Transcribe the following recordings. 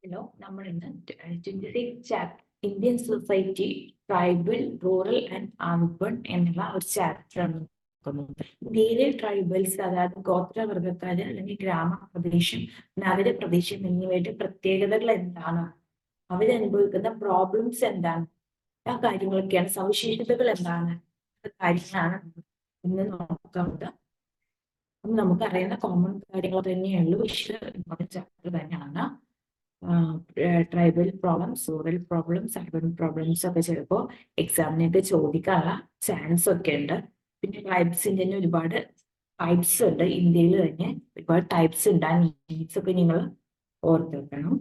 Hello, നമ്മൾ ഇന്ന് 26 chapter Indian society tribal, rural and urban എന്നുള്ള ഒരു ചാപ്റ്ററാണ് നോക്കുന്നത്. ഇന്ത്യയിലെ ട്രൈബൽസ്, അതായത് ഗോത്രവർഗക്കാര് അല്ലെങ്കിൽ ഗ്രാമപ്രദേശം, നഗരപ്രദേശം എന്നിവയുടെ പ്രത്യേകതകൾ എന്താണ്, അവരനുഭവിക്കുന്ന പ്രോബ്ലംസ് എന്താണ്, ആ കാര്യങ്ങളൊക്കെയാണ്, സവിശേഷതകൾ എന്താണ്, കാര്യങ്ങളാണ് ഇന്ന് നോക്കുന്നത്. നമുക്കറിയുന്ന കോമൺ കാര്യങ്ങൾ തന്നെയുള്ളൂ. ഇമ്പോർട്ടൻറ്റ് ചാപ്റ്റർ തന്നെയാണ്. Tribal problems, rural problems, urban problems ഒക്കെ ചിലപ്പോൾ എക്സാമിനൊക്കെ ചോദിക്കാനുള്ള ചാൻസ് ഒക്കെ ഉണ്ട്. പിന്നെ ട്രൈബ്സിന്റെ തന്നെ ഒരുപാട് ടൈപ്സ് ഉണ്ട്. ഇന്ത്യയിൽ തന്നെ ഒരുപാട് ടൈപ്സ് ഉണ്ട്. ആ നീഡ്സ് ഒക്കെ നിങ്ങൾ ഓർത്ത് വെക്കണം.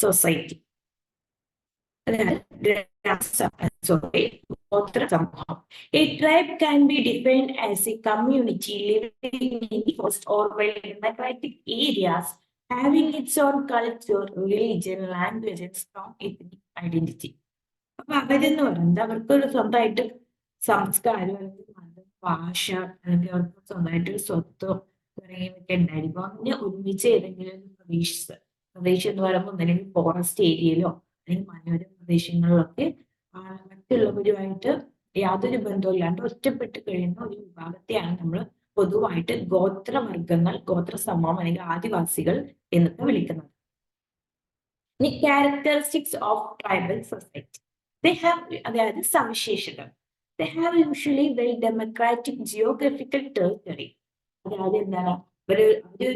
Society, a tribe can be defined as a community living in forest or democratic areas, having its own culture, religion, language, and strong ethnic identity. അപ്പൊ അവരെന്ന് പറയുന്നത് അവർക്കൊരു സ്വന്തമായിട്ട് സംസ്കാരം, ഭാഷ, അല്ലെങ്കിൽ അവർക്ക് സ്വന്തമായിട്ട് സ്വത്തോ തുടങ്ങിയവയൊക്കെ ഉണ്ടായിരിക്കും. അതിന് ഒരുമിച്ച് ഏതെങ്കിലും ഒരു പ്രദേശം എന്ന് പറയുമ്പോൾ ഒന്നല്ലെങ്കിൽ ഫോറസ്റ്റ് ഏരിയയിലോ അല്ലെങ്കിൽ മലയോര പ്രദേശങ്ങളിലൊക്കെ മറ്റുള്ളവരുമായിട്ട് യാതൊരു ബന്ധമില്ലാണ്ട് ഒറ്റപ്പെട്ട് കഴിയുന്ന ഒരു വിഭാഗത്തെയാണ് നമ്മൾ പൊതുവായിട്ട് ഗോത്രവർഗങ്ങൾ, ഗോത്ര സമൂഹം അല്ലെങ്കിൽ ആദിവാസികൾ എന്നൊക്കെ വിളിക്കുന്നത്. ഇനി ക്യാരക്ടറിസ്റ്റിക്സ് ഓഫ് ട്രൈബൽ സൊസൈറ്റി, അതായത് സവിശേഷതകൾ. They have usually well democratic geographical territory. അതായത് എന്താണ്, ഒരു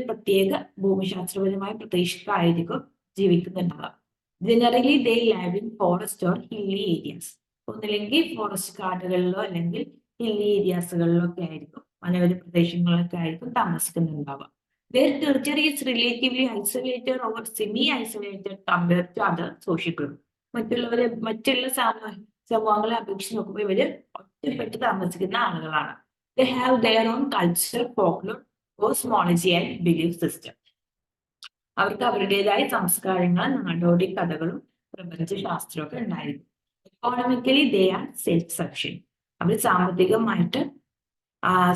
പ്രത്യേക ഭൂമിശാസ്ത്രപരമായ പ്രദേശത്തായിരിക്കും ജീവിക്കുന്നുണ്ടാവുക. Generally they live in forest or hilly areas. ഒന്നില്ലെങ്കിൽ ഫോറസ്റ്റ് കാടുകളിലോ അല്ലെങ്കിൽ ഹില്ലി ഏരിയാസുകളിലോ ഒക്കെ ആയിരിക്കും, മലയോര പ്രദേശങ്ങളിലൊക്കെ ആയിരിക്കും താമസിക്കുന്നുണ്ടാവുക. Their territory is relatively isolated or semi-isolated compared to other social groups. മറ്റുള്ള സമൂഹങ്ങളെ അപേക്ഷിച്ച് നോക്കുമ്പോൾ ഇവര് ഒറ്റപ്പെട്ട് താമസിക്കുന്ന ആളുകളാണ്. They have their own culture, folklore, cosmology and belief system. അവർക്ക് അവരുടേതായ സംസ്കാരങ്ങൾ, നാടോടി കഥകളും പ്രപഞ്ചശാസ്ത്രവും ഒക്കെ ഉണ്ടായിരിക്കും. Economically they are self sufficient. അവർ സാമ്പത്തികമായിട്ട്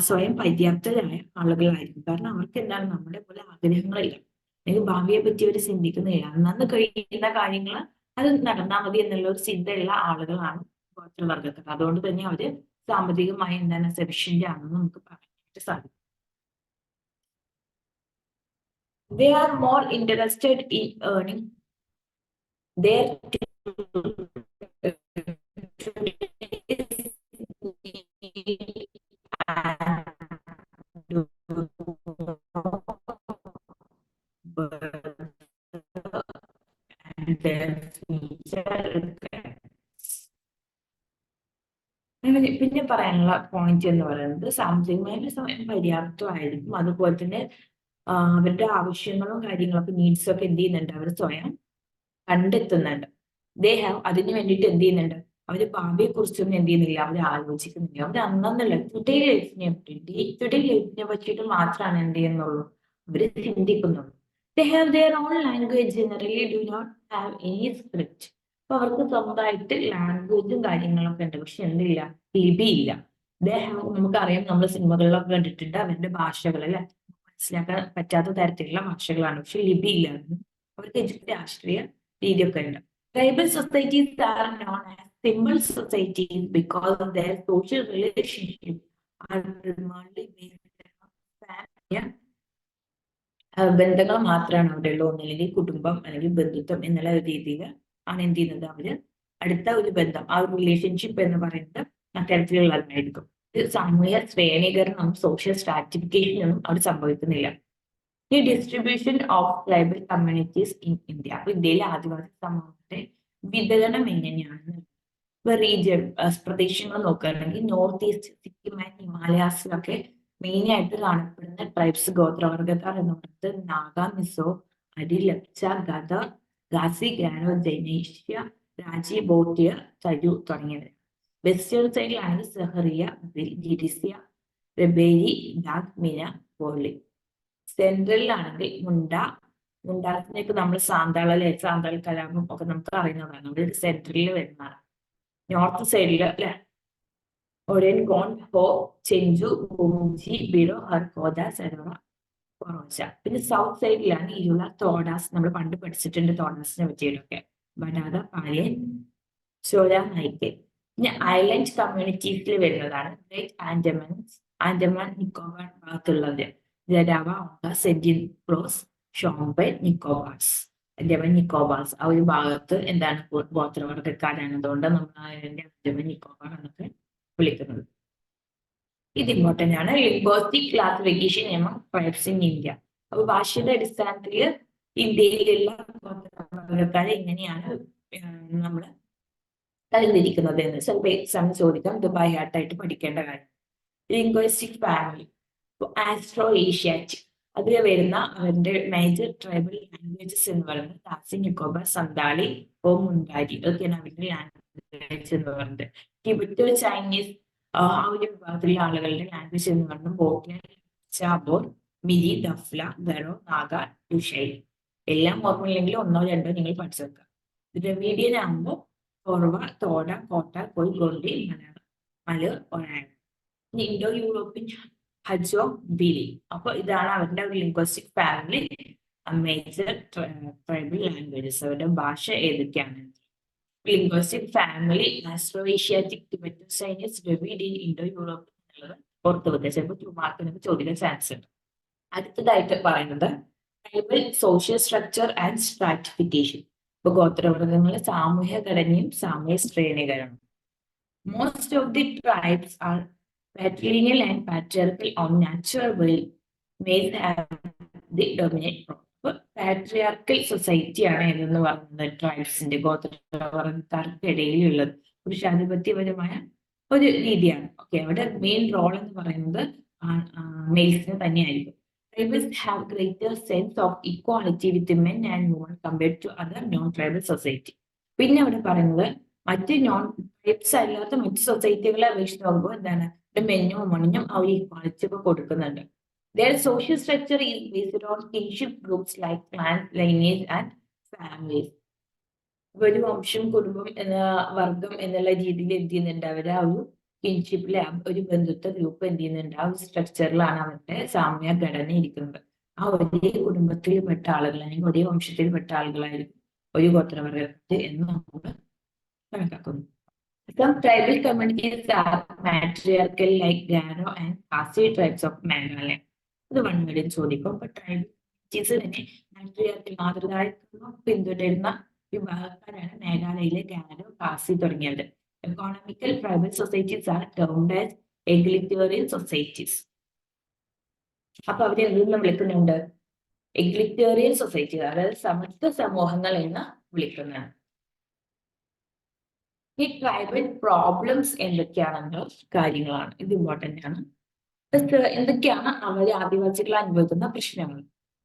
സ്വയം പര്യാപ്തരായ ആളുകളായിരിക്കും. കാരണം അവർക്ക് എന്താണ്, നമ്മുടെ പോലെ ആഗ്രഹങ്ങളില്ല, അല്ലെങ്കിൽ ഭാവിയെ പറ്റി അവർ ചിന്തിക്കുന്നില്ല. അന്നു കഴിയുന്ന കാര്യങ്ങൾ അത് നടന്നാൽ മതി എന്നുള്ള ഒരു ചിന്തയുള്ള ആളുകളാണ് ഗോത്രവർഗക്കാർ. അതുകൊണ്ട് തന്നെ അവര് സാമ്പത്തികമായി എന്താണ് സഫിഷ്യന്റ് ആണെന്ന് നമുക്ക് പറയാനായിട്ട് സാധിക്കും. They are more interested in earning their പിന്നെ പറയാനുള്ള പോയിന്റ് എന്ന് പറയുന്നത് സാമ്പത്തികമായിട്ട് സ്വയം പര്യാപ്തമായിരിക്കും. അതുപോലെ തന്നെ അവരുടെ ആവശ്യങ്ങളും കാര്യങ്ങളൊക്കെ നീഡ്സും ഒക്കെ എന്ത് ചെയ്യുന്നുണ്ട്, അവർ സ്വയം കണ്ടെത്തുന്നുണ്ട്. അതിന് വേണ്ടിയിട്ട് എന്ത് ചെയ്യുന്നുണ്ട്, അവര് ഭാവിയെ കുറിച്ചൊന്നും എന്ത് ചെയ്യുന്നില്ല, അവർ ആലോചിക്കുന്നില്ല. അവർ അന്നുള്ള ടുഡേ ലൈഫിനെ പറ്റിയിട്ട് മാത്രമാണ് എന്ത് ചെയ്യുന്നുള്ളൂ, അവര് ചിന്തിക്കുന്നുള്ളൂ. They have their own language, generally do not have any script. അപ്പൊ അവർക്ക് സ്വന്തമായിട്ട് ലാംഗ്വേജും കാര്യങ്ങളൊക്കെ ഉണ്ട്, പക്ഷെ എന്തില്ല, ലിപിയില്ല. നമുക്കറിയാം, നമ്മൾ സിനിമകളിലൊക്കെ കണ്ടിട്ടുണ്ട് അവരുടെ ഭാഷകൾ അല്ലെ, മനസ്സിലാക്കാൻ പറ്റാത്ത തരത്തിലുള്ള ഭാഷകളാണ്, പക്ഷെ ലിപി ഇല്ലായിരുന്നു. അവർക്ക് രാഷ്ട്രീയ രീതിയൊക്കെ ഉണ്ട്. Tribal societies are known as symbol societies because their social relationships are primarily based on family. ബന്ധങ്ങൾ മാത്രമാണ് അവിടെ ഉള്ളത്. ഒന്നല്ലെങ്കിൽ കുടുംബം അല്ലെങ്കിൽ ബന്ധുത്വം എന്നുള്ള രീതിയിൽ ആണ് എന്ത് ചെയ്യുന്നത്, അവര് അടുത്ത ഒരു ബന്ധം, ആ ഒരു റിലേഷൻഷിപ്പ് എന്ന് പറയുന്നത് അത്തരത്തിലുള്ളതായിരിക്കും. സാമൂഹ്യ ശ്രേണീകരണം, സോഷ്യൽ സ്ട്രാറ്റിഫിക്കേഷനൊന്നും അവിടെ സംഭവിക്കുന്നില്ല. ഈ distribution of tribal communities in India, അപ്പൊ ഇന്ത്യയിലെ ആദിവാസി സമൂഹത്തിന്റെ വിതരണം എങ്ങനെയാണ്? ഇപ്പൊ റീജിയൻ പ്രദേശങ്ങൾ നോക്കുകയാണെങ്കിൽ നോർത്ത് ഈസ്റ്റ്, സിക്കിം ആൻഡ് ഹിമാലയാസിലൊക്കെ മെയിൻ ആയിട്ട് കാണപ്പെടുന്ന ട്രൈബ്സ്, ഗോത്രവർഗക്കാർ എന്ന് പറയുന്നത് നാഗ, മിസോ, അരി, ലപ്ച, ഗദ, ഗാസി, ഗ്രാനോ, ജൈനേഷ്യ, രാജി, ബോട്ടിയ, തരു തുടങ്ങിയവർ. വെസ്റ്റേൺ സൈഡിലാണെങ്കിൽ സഹറിയ, ജിരിസ്യ, റെബേരി, ഡാക്, മിന, ബോർലി. സെൻട്രലിലാണെങ്കിൽ മുണ്ടാസിനെയൊക്കെ നമ്മൾ സാന്താൾ കലാപം ഒക്കെ നമുക്ക് അറിയുന്നതാണ്, നമ്മുടെ സെൻട്രലിൽ വരുന്നതാണ്. നോർത്ത് സൈഡിൽ അല്ലെ ഒരേൻ, ഗോൺ, ഹോ, ചെഞ്ചു, ബുംജി, ബിരോ, ഹർകോദ, സരോവ, കുറവച്ച. പിന്നെ സൗത്ത് സൈഡിലാണ് ഇതിലുള്ള തോഡാസ്, നമ്മൾ പണ്ട് പഠിച്ചിട്ടുണ്ട് തോഡാസിനെ പറ്റിയിട്ടൊക്കെ. ബനാദ, പാലിയൻ, ചോല, നൈക്കെ. പിന്നെ ഐലൻഡ് കമ്മ്യൂണിറ്റീസിൽ വരുന്നതാണ് ഗ്രേറ്റ് ആൻഡമാൻ നിക്കോബാർ ഭാഗത്തുള്ളത്. ജരാവ, ഓങ്ക, സെന്റിൻക്രോസ്, ഷോംപെൻ, നിക്കോബാർസ്. ആൻഡമാൻ നിക്കോബാർസ് ആ ഒരു ഭാഗത്ത് എന്താണ് ഗോത്രവർഗക്കാരാണ്. അതുകൊണ്ട് നമ്മൾ ആൻഡമാൻ നിക്കോബാർ എന്നൊക്കെ വിളിക്കുന്നത്. ഇത് ഇമ്പോർട്ടന്റ് ആണ്. Linguistic classification among tribes in India. അപ്പൊ ഭാഷയുടെ അടിസ്ഥാനത്തിൽ ഇന്ത്യയിലുള്ള ഗോത്രവർഗക്കാരെ എങ്ങനെയാണ് നമ്മൾ തരംതിരിക്കുന്നത് എന്ന് ചിലപ്പോൾ എക്സാം ചോദിക്കാം. ഇത് ബൈ ഹാർട്ടായിട്ട് പഠിക്കേണ്ട കാര്യം. ലിംഗ്വിസ്റ്റിക് ഫാമിലി, ആസ്ട്രോ ഏഷ്യാറ്റിക്, അതിൽ വരുന്ന അവരുടെ മേജർ ട്രൈബൽ ലാംഗ്വേജസ് എന്ന് പറയുന്നത് ലാസി, നിക്കോബാർ, സന്താളി, മുണ്ടാരി, ഇതൊക്കെയാണ് അവരുടെ ലാംഗ്വേജ് എന്ന് പറയുന്നത്. ടിബറ്റോ ചൈനീസ് ആ ഒരു വിഭാഗത്തിലുള്ള ആളുകളുടെ ലാംഗ്വേജ് എന്ന് പറയുന്നത് ബോഗ്യൻ, ചാബോർ, മിരി, ദഫ്ല, ഗറോ, നാഗ, ലുഷൈ. എല്ലാം ഓർമ്മയില്ലെങ്കിൽ ഒന്നോ രണ്ടോ നിങ്ങൾ പഠിച്ചു വെക്കുക. ദ്രവീഡിയൻ ആകുമ്പോൾ കോർവ, തോട, കോട്ട, കോയ്, ഗോണ്ടി, മലർ, ഒരാൾ. ഇൻഡോ യൂറോപ്യൻ ഹജോ, ബിലി. അപ്പൊ ഇതാണ് അവരുടെ ഒരു linguistic family major tribal languages. അവരുടെ ഭാഷ ഏതൊക്കെയാണ്? Linguistic family Austro Asiatic, Tibeto Chinese, Dravidian, Indo European എന്നുള്ളത് ഓർത്ത് വെക്കുക. ചിലപ്പോൾ 2 മാർക്കിനൊക്കെ ചോദിക്കാൻ ചാൻസ് ഉണ്ട്. അടുത്തതായിട്ട് പറയുന്നത് tribal social structure and stratification. ഇപ്പൊ ഗോത്രവർഗങ്ങളുടെ സാമൂഹ്യ ഘടനയും സാമൂഹ്യ ശ്രേണികളും. Most of the tribes are patrilineal and patriarchal on natural world males have the dominant role. Patriarchal society ആണ് ഇതെന്ന് പറയുന്നത് ട്രൈബ്സിന്റെ ഗോത്രവർഗക്കാർക്കിടയിലുള്ളത് പുരുഷാധിപത്യപരമായ ഒരു രീതിയാണ്. ഓക്കെ, അവിടെ മെയിൻ റോൾ എന്ന് പറയുന്നത് മെയിൽസിന് തന്നെയായിരിക്കും. Tribals have greater sense of equality with men and women compared to other non tribal society. പിന്നെ അവിടെ പറയുന്നത് മറ്റ് നോൺ ട്രൈബ്സ് അല്ലാത്ത മറ്റ് സൊസൈറ്റികളെ അപേക്ഷിച്ച് നോക്കുമ്പോൾ എന്താണ് മെന്നും വുമണിനും അവർ ഇക്വാളിറ്റി ഒക്കെ കൊടുക്കുന്നുണ്ട്. Their social structure is based on kinship groups like clans, lineage and families. ഒരു വംശം, കുടുംബം എന്ന വർഗം എന്നുള്ള രീതിയിൽ എന്ത് ചെയ്യുന്നുണ്ട് അവര് ആ ഒരു കിൻഷിപ്പിലെ ഒരു ബന്ധുത്വ ഗ്രൂപ്പ് എന്ത് ചെയ്യുന്നുണ്ട് ആ ഒരു സ്ട്രക്ചറിലാണ് അവരുടെ സാമൂഹ്യ ഘടന ഇരിക്കുന്നത്. ആ ഒരേ കുടുംബത്തിൽപ്പെട്ട ആളുകൾ അല്ലെങ്കിൽ ഒരേ വംശത്തിൽപ്പെട്ട ആളുകളായിരിക്കും ഒരു ഗോത്രവർഗത്തിൽ എന്ന് നമ്മൾ കണക്കാക്കുന്നു. Some tribal communities are matriarchal like Garo and Khasi tribes of Meghalaya. ഇത് 1 million ചോദിക്കും. അപ്പൊ ട്രൈബൽസ് തന്നെ മാട്രിയാർക്കൽ മാതൃതാഴ്ത്തം പിന്തുടരുന്ന വിഭാഗക്കാരാണ് മേഘാലയയിലെ ഗാരോ, ഖാസി തുടങ്ങിയവർ. Economical tribal societies are termed as egalitarian societies. അപ്പൊ അവരെ എന്തെന്ന് വിളിക്കുന്നുണ്ട്? എഗ്ലിറ്റേറിയൻ സൊസൈറ്റി, അതായത് സമത്വ സമൂഹങ്ങൾ എന്ന് വിളിക്കുന്നതാണ്. ഈ ട്രൈബൽ പ്രോബ്ലംസ് എന്തൊക്കെയാണെന്ന കാര്യങ്ങളാണ്. ഇത് ഇമ്പോർട്ടന്റ് ആണ്. എന്തൊക്കെയാണ് അവരെ ആദിവാസികൾ അനുഭവിക്കുന്ന പ്രശ്നങ്ങൾ?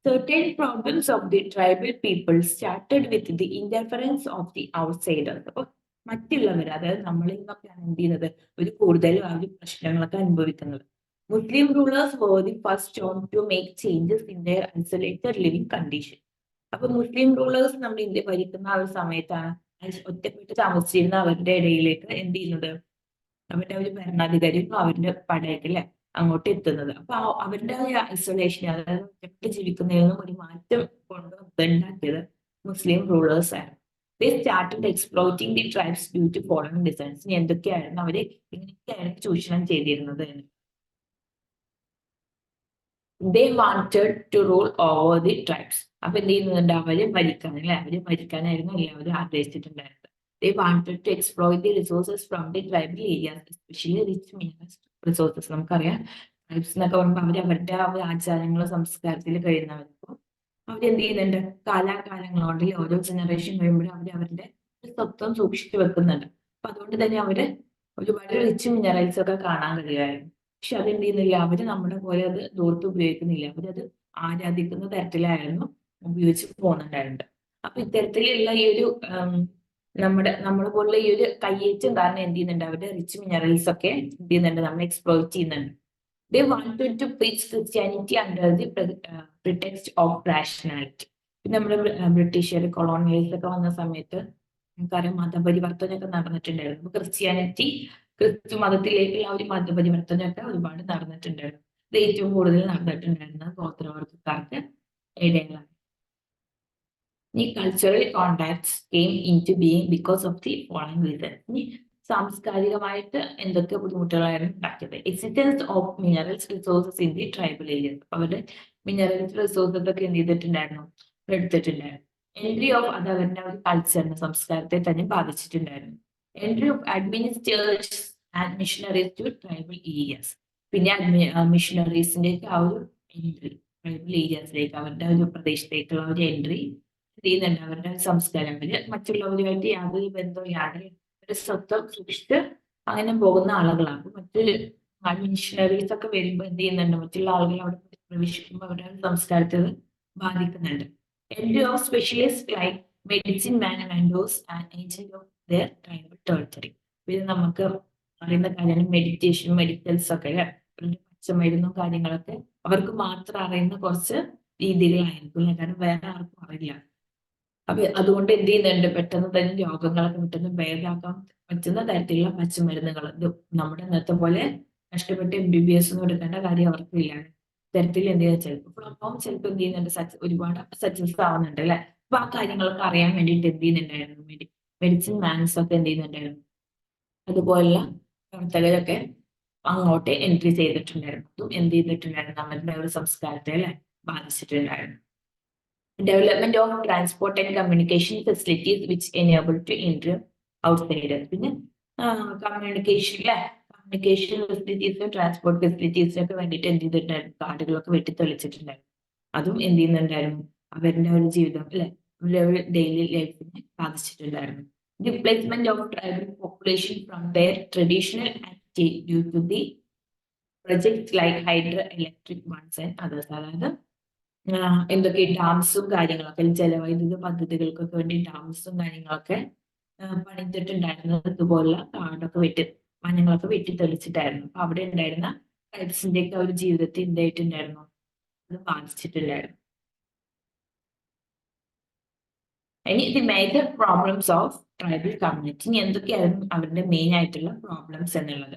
Certain problems of the tribal people started with the interference of the outsiders. അപ്പൊ മറ്റുള്ളവർ, അതായത് നമ്മളിൽ നിന്നൊക്കെയാണ് എന്ത് ചെയ്യുന്നത് ഒരു കൂടുതലും ആ ഒരു പ്രശ്നങ്ങളൊക്കെ അനുഭവിക്കുന്നത്. മുസ്ലിം rulers were the first on to make changes in their isolated living condition. അപ്പൊ മുസ്ലിം റൂളേഴ്സ് നമ്മൾ ഇന്ത്യ ഭരിക്കുന്ന ആ ഒരു സമയത്താണ് ഒറ്റപ്പെട്ട് താമസിച്ചിരുന്ന അവരുടെ ഇടയിലേക്ക് എന്ത് ചെയ്യുന്നത് അവരുടെ ഒരു ഭരണാധികാരിയും അവരുടെ പടയത്തില് അങ്ങോട്ട് എത്തുന്നത്. അപ്പൊ അവരുടെ ഒരു ഐസൊലേഷൻ, അതായത് ഒറ്റപ്പെട്ട് ജീവിക്കുന്നതിൽ നിന്നും ഒരു മാറ്റം കൊണ്ടുണ്ടാക്കിയത് മുസ്ലിം റൂളേഴ്സ് ആയിരുന്നു. They started exploiting the tribes due to foreign descents. ഇനി എന്തൊക്കെയായിരുന്നു അവര് എങ്ങനെയൊക്കെയായിരുന്നു ചൂഷണം ചെയ്തിരുന്നത് എന്ന്. They wanted to rule over the tribes. അപ്പൊ എന്ത് ചെയ്യുന്നുണ്ട് അവര് ഭരിക്കാൻ, അല്ലെ അവര് ഭരിക്കാനായിരുന്നു എല്ലാവരും ആഗ്രഹിച്ചിട്ടുണ്ടായിരുന്നത്. They wanted to exploit the resources from the tribal areas, especially rich mineral resources. നമുക്കറിയാം ട്രൈബ്സ് എന്നൊക്കെ പറയുമ്പോൾ അവരുടെ ആചാരങ്ങളും സംസ്കാരത്തിൽ കഴിയുന്നവരപ്പോ അവരെന്ത് ചെയ്യുന്നുണ്ട് കാലാകാലങ്ങളോടെ ഓരോ ജനറേഷൻ കഴിയുമ്പോഴും അവരുടെ സ്വത്വം സൂക്ഷിച്ചു വെക്കുന്നുണ്ട്. അപ്പൊ അതുകൊണ്ട് തന്നെ അവര് ഒരുപാട് റിച്ച് മിനറൽസ് ഒക്കെ കാണാൻ കഴിയുമായിരുന്നു. പക്ഷെ അതെന്ത് ചെയ്യുന്നില്ല, അവര് നമ്മുടെ പോലെ അത് ദൂരത്ത് ഉപയോഗിക്കുന്നില്ല. അവരത് ആരാധിക്കുന്ന തരത്തിലായിരുന്നു ഉപയോഗിച്ച് പോകുന്നുണ്ടായിരുന്നത്. അപ്പൊ ഇത്തരത്തിലുള്ള ഈ ഒരു നമ്മളെ പോലുള്ള ഈ ഒരു കയ്യേറ്റം കാരണം എന്ത് ചെയ്യുന്നുണ്ട് അവരുടെ റിച്ച് മിനറൽസ് ഒക്കെ എന്ത് ചെയ്യുന്നുണ്ട് നമ്മൾ എക്സ്പ്ലോയിറ്റ് ചെയ്യുന്നുണ്ട്. They wanted to preach Christianity under the pretext of rationality. നമ്മുടെ ബ്രിട്ടീഷുകാർ കൊളോണിയൽസൊക്കെ വന്ന സമയത്ത് നമുക്കറിയാം മതപരിവർത്തനമൊക്കെ നടന്നിട്ടുണ്ടായിരുന്നു. ക്രിസ്ത്യാനിറ്റി, ക്രിസ്തു മതത്തിലേക്കുള്ള ഒരു മതപരിവർത്തനമൊക്കെ ഒരുപാട് നടന്നിട്ടുണ്ടായിരുന്നു. ഇത് ഏറ്റവും കൂടുതൽ നടന്നിട്ടുണ്ടായിരുന്നത് ഗോത്രവർഗക്കാർക്ക് ഇടയിലാണ്. ഈ cultural contacts came into being because of the following reason. ഇനി സാംസ്കാരികമായിട്ട് എന്തൊക്കെ ബുദ്ധിമുട്ടുകളായിരുന്നു ഉണ്ടാക്കിയത്? Existence of minerals resources in the tribal areas. അവരുടെ മിനറൽസ് റിസോഴ്സസ് ഒക്കെ എന്ത് ചെയ്തിട്ടുണ്ടായിരുന്നു? എടുത്തിട്ടുണ്ടായിരുന്നു. എൻട്രി ഓഫ് അത് അവരുടെ ഒരു കൾച്ചറിനെ, സംസ്കാരത്തെ തന്നെ ബാധിച്ചിട്ടുണ്ടായിരുന്നു. Entry of administrators and missionaries to tribal areas. പിന്നെ മിഷണറീസിന്റെ ആ ഒരു എൻട്രി ട്രൈബൽ ഏരിയാസിലേക്ക്, അവരുടെ ഒരു പ്രദേശത്തേക്കുള്ള ഒരു എൻട്രി ചെയ്യുന്നുണ്ട്. അവരുടെ സംസ്കാരം, അവര് മറ്റുള്ളവരുമായിട്ട് യാതൊരു ബന്ധവും യാതൊരു ഒരു സ്വത്വം സൂക്ഷിച്ച് അങ്ങനെ പോകുന്ന ആളുകളാണ്. മറ്റ് മിഷണറീസ് ഒക്കെ വരുമ്പോൾ എന്ത് ചെയ്യുന്നുണ്ട്? മറ്റുള്ള ആളുകൾ അവിടെ പ്രവേശിക്കുമ്പോൾ അവരുടെ സംസ്കാരത്തെ ബാധിക്കുന്നുണ്ട്. Entry of specialist like medicine man vendors and agent of their tribal territory. ഇത് നമുക്ക് അറിയുന്ന കാര്യമാണ്. മെഡിറ്റേഷൻ, മെഡിക്കൽസ് ഒക്കെ പച്ചമരുന്നും കാര്യങ്ങളൊക്കെ അവർക്ക് മാത്രം അറിയുന്ന കുറച്ച് രീതികളായിരിക്കും, കാരണം വേറെ ആർക്കും അറിയില്ല. അപ്പൊ അതുകൊണ്ട് എന്ത് ചെയ്യുന്നുണ്ട്? പെട്ടെന്ന് തന്നെ രോഗങ്ങളൊക്കെ പെട്ടെന്ന് ഭേദമാക്കാൻ പറ്റുന്ന തരത്തിലുള്ള പച്ചമരുന്നുകൾ. ഇത് നമ്മുടെ ഇന്നത്തെ പോലെ കഷ്ടപ്പെട്ട് MBBS ഒന്നും എടുക്കേണ്ട കാര്യം അവർക്കില്ല. തരത്തിൽ എന്ത് ചെയ്യുക ചിലപ്പോൾ ചിലപ്പോൾ എന്ത് ചെയ്യുന്നുണ്ട്? ഒരുപാട് സക്സസ് ആവുന്നുണ്ട് അല്ലെ? അപ്പൊ ആ കാര്യങ്ങളൊക്കെ അറിയാൻ വേണ്ടിയിട്ട് എന്ത് ചെയ്യുന്നുണ്ടായിരുന്നു? മെഡിസിൻ മാൻസ് ഒക്കെ എന്ത് ചെയ്യുന്നുണ്ടായിരുന്നു? അതുപോലുള്ള പ്രവർത്തകരൊക്കെ അങ്ങോട്ട് എൻട്രി ചെയ്തിട്ടുണ്ടായിരുന്നു. അതും എന്ത് ചെയ്തിട്ടുണ്ടായിരുന്നു? നമ്മുടെ ഒരു സംസ്കാരത്തെ അല്ലെ ബാധിച്ചിട്ടുണ്ടായിരുന്നു. Development of transport and communication facilities which enable to enter outsiders. പിന്നെ കമ്മ്യൂണിക്കേഷൻ ഫെസിലിറ്റീസും ട്രാൻസ്പോർട്ട് ഫെസിലിറ്റീസിനും ഒക്കെ വേണ്ടിയിട്ട് എന്ത് ചെയ്തിട്ടുണ്ടായിരുന്നു? കാടുകളൊക്കെ വെട്ടിത്തെളിച്ചിട്ടുണ്ടായിരുന്നു. അതും എന്ത് ചെയ്യുന്നുണ്ടായിരുന്നു? അവരുടെ ഒരു ജീവിതം അല്ലെ, അവരുടെ ഡെയിലി ലൈഫിനെ ബാധിച്ചിട്ടുണ്ടായിരുന്നു. Displacement of tribal population from their traditional habitat due to the projects like hydroelectric ones and others. അതായത് എന്തൊക്കെ ഡാംസും കാര്യങ്ങളൊക്കെ, ജലവൈദ്യുത പദ്ധതികൾക്കൊക്കെ വേണ്ടി ഡാംസും കാര്യങ്ങളൊക്കെ പണിതിട്ടുണ്ടായിരുന്നത് ഇതുപോലുള്ള കാടൊക്കെ മഞ്ഞങ്ങളൊക്കെ വെട്ടിത്തെളിച്ചിട്ടായിരുന്നു. അപ്പൊ അവിടെ ഉണ്ടായിരുന്ന ട്രൈബ്സിന്റെ ഒക്കെ ഒരു ജീവിതത്തെ എന്തായിട്ടുണ്ടായിരുന്നു? അത് ബാധിച്ചിട്ടുണ്ടായിരുന്നു. ഇനി the major problems of tribal community. ഇനി എന്തൊക്കെയായിരുന്നു അവരുടെ മെയിൻ ആയിട്ടുള്ള പ്രോബ്ലംസ് എന്നുള്ളത്?